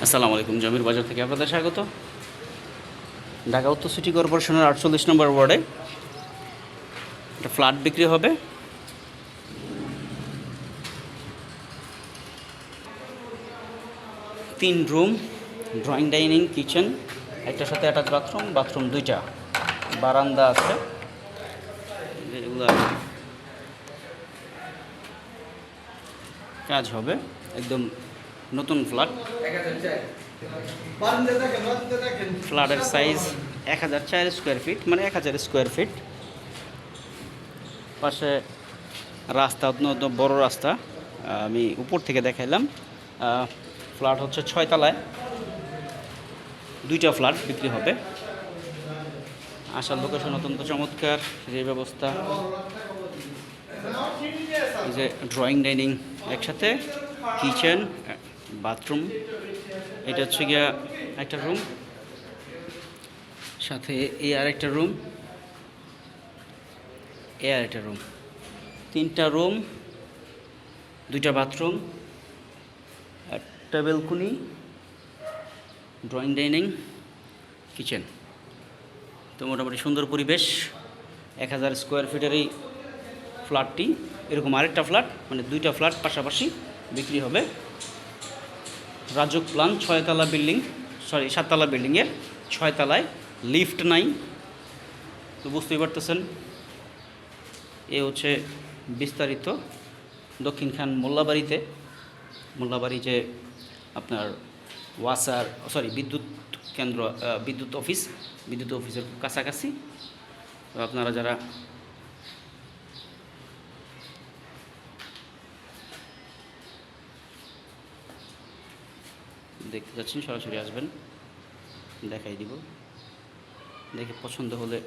আসসালামু আলাইকুম। জমির বাজার থেকে আপনাদের স্বাগত। ঢাকা উত্তর সিটি কর্পোরেশনের 48 নম্বর ওয়ার্ডে একটা ফ্ল্যাট বিক্রি হবে। তিন রুম, ড্রয়িং ডাইনিং কিচেন, একটার সাথে অ্যাটাচ বাথরুম দুইটা, বারান্দা আছে। এগুলো কাজ হবে, একদম নতুন ফ্ল্যাট। ফ্ল্যাটের সাইজ 1004 স্কোয়ার ফিট, মানে 1000 স্কোয়ার ফিট। পাশে রাস্তা, অত্যন্ত বড় রাস্তা। আমি উপর থেকে দেখাইলাম। ফ্ল্যাট হচ্ছে 6 তলায়, দুইটা ফ্ল্যাট বিক্রি হবে। আসার লোকেশন অত্যন্ত চমৎকার, যে ব্যবস্থা, এই যে ড্রয়িং ডাইনিং একসাথে, কিচেন, বাথরুম। এটা হচ্ছে গিয়া একটা রুম, সাথে এই আরেকটা রুম, এ আরেকটা রুম, তিনটা রুম, দুইটা বাথরুম, একটা বেলকুনি, ড্রয়িং ডাইনিং, কিচেন। তো মোটামুটি সুন্দর পরিবেশ। 1000 স্কোয়ার ফিটের এই ফ্ল্যাটটি, এরকম আরেকটা ফ্ল্যাট, মানে দুইটা ফ্ল্যাট পাশাপাশি বিক্রি হবে। রাজুক প্লান, 6 তলা বিল্ডিং, 7 তলা বিল্ডিংয়ের 6 তলায়, লিফট নাই। তো বুঝতেই পারতেছেন, এ হচ্ছে বিস্তারিত। দক্ষিণখান মোল্লাবাড়ি যে আপনার বিদ্যুৎ কেন্দ্র, বিদ্যুৎ অফিসের কাছাকাছি। তো আপনারা যারা দেখতে যাচ্ছেন সরাসরি আসবেন, দেখাই দিব। দেখে পছন্দ হলে